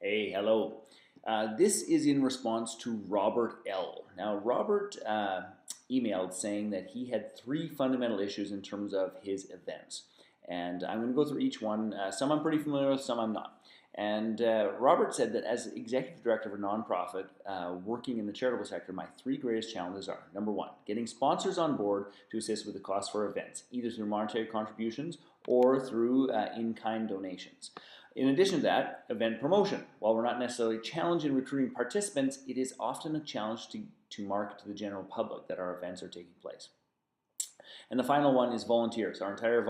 Hey, hello. This is in response to Robert L. Now, Robert emailed saying that he had three fundamental issues in terms of his events. And I'm going to go through each one. Some I'm pretty familiar with, some I'm not. And Robert said that as executive director of a nonprofit working in the charitable sector, my three greatest challenges are number one, getting sponsors on board to assist with the cost for events, either through monetary contributions or through in kind donations. In addition to that, event promotion. While we're not necessarily challenged in recruiting participants, it is often a challenge to market to the general public that our events are taking place. And the final one is volunteers. Our entire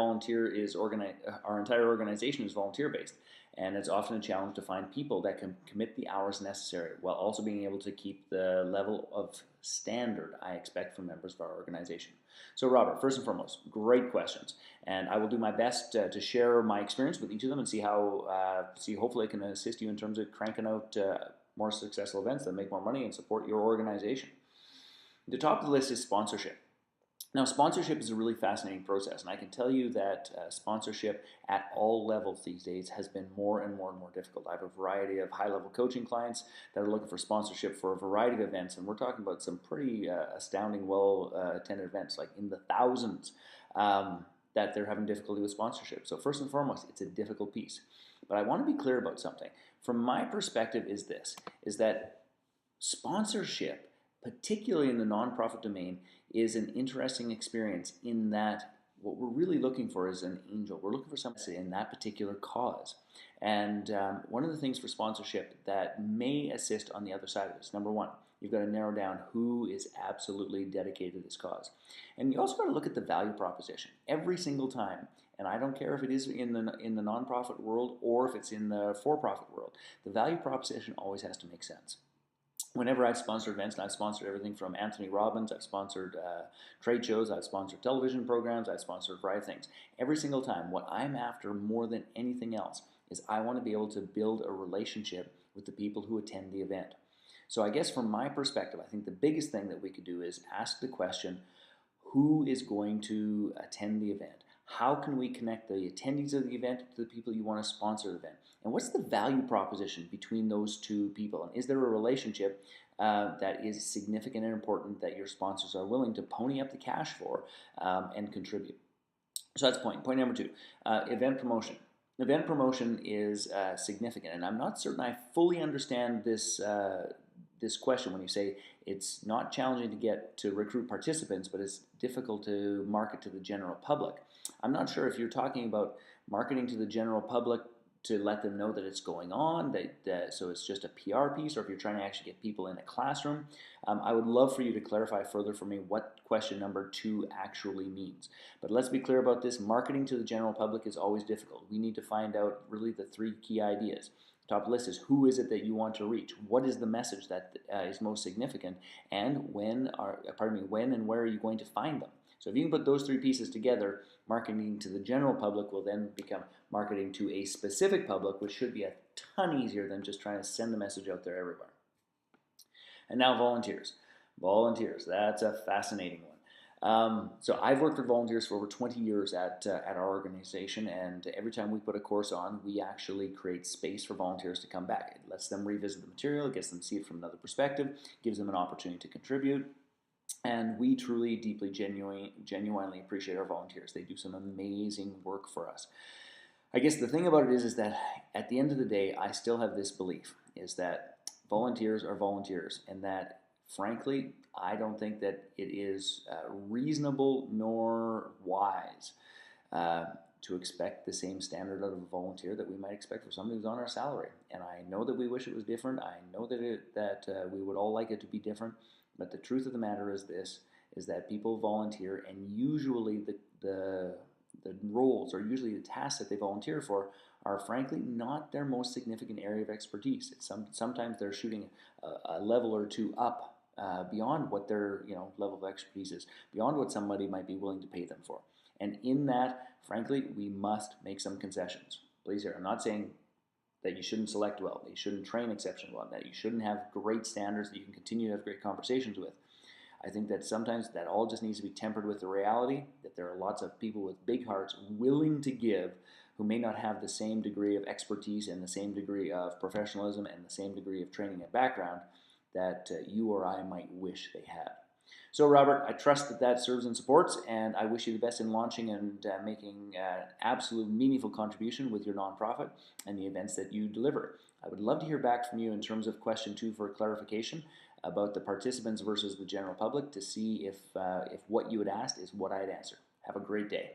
organization is volunteer based, and it's often a challenge to find people that can commit the hours necessary while also being able to keep the level of standard I expect from members of our organization. So, Robert, first and foremost, great questions, and I will do my best to share my experience with each of them and see hopefully I can assist you in terms of cranking out more successful events that make more money and support your organization. The top of the list is sponsorship. Now, sponsorship is a really fascinating process, and I can tell you that sponsorship at all levels these days has been more and more and more difficult. I have a variety of high-level coaching clients that are looking for sponsorship for a variety of events, and we're talking about some pretty astounding, well-attended events, like in the thousands, that they're having difficulty with sponsorship. So first and foremost, it's a difficult piece. But I want to be clear about something. From my perspective is that sponsorship, particularly in the nonprofit domain, is an interesting experience in that what we're really looking for is an angel. We're looking for somebody in that particular cause. And one of the things for sponsorship that may assist on the other side of this, number one, you've got to narrow down who is absolutely dedicated to this cause. And you also got to look at the value proposition every single time. And I don't care if it is in the nonprofit world or if it's in the for-profit world. The value proposition always has to make sense. Whenever I've sponsored events, and I've sponsored everything from Anthony Robbins, I've sponsored trade shows, I've sponsored television programs, I've sponsored a variety of things. Every single time, what I'm after more than anything else is I want to be able to build a relationship with the people who attend the event. So I guess from my perspective, I think the biggest thing that we could do is ask the question, who is going to attend the event? How can we connect the attendees of the event to the people you want to sponsor the event? And what's the value proposition between those two people? And is there a relationship that is significant and important that your sponsors are willing to pony up the cash for and contribute? So that's point. Point number two, event promotion. Event promotion is significant, and I'm not certain I fully understand this question when you say it's not challenging to recruit participants, but it's difficult to market to the general public. I'm not sure if you're talking about marketing to the general public to let them know that it's going on, so it's just a PR piece, or if you're trying to actually get people in a classroom. I would love for you to clarify further for me what question number two actually means. But let's be clear about this. Marketing to the general public is always difficult. We need to find out really the three key ideas. Top list is who is it that you want to reach? What is the message that is most significant? And when and where are you going to find them? So if you can put those three pieces together, marketing to the general public will then become marketing to a specific public, which should be a ton easier than just trying to send the message out there everywhere. And now volunteers. Volunteers, that's a fascinating one. So I've worked with volunteers for over 20 years at our organization, and every time we put a course on, we actually create space for volunteers to come back. It lets them revisit the material, it gets them to see it from another perspective, gives them an opportunity to contribute. And we truly, deeply, genuinely appreciate our volunteers. They do some amazing work for us. I guess the thing about it is that at the end of the day, I still have this belief, is that volunteers are volunteers, and that, frankly, I don't think that it is reasonable nor wise to expect the same standard out of a volunteer that we might expect for somebody who's on our salary. And I know that we wish it was different. I know that we would all like it to be different. But the truth of the matter is this, is that people volunteer, and usually the roles, or usually the tasks that they volunteer for, are frankly not their most significant area of expertise. Sometimes they're shooting a level or two up beyond what their level of expertise is, beyond what somebody might be willing to pay them for. And in that, frankly, we must make some concessions. Please hear, I'm not saying that you shouldn't select well, that you shouldn't train exceptionally well, that you shouldn't have great standards that you can continue to have great conversations with. I think that sometimes that all just needs to be tempered with the reality that there are lots of people with big hearts willing to give who may not have the same degree of expertise and the same degree of professionalism and the same degree of training and background that you or I might wish they had. So, Robert, I trust that that serves and supports, and I wish you the best in launching and making an absolute meaningful contribution with your nonprofit and the events that you deliver. I would love to hear back from you in terms of question 2 for clarification about the participants versus the general public to see if what you had asked is what I had answered. Have a great day.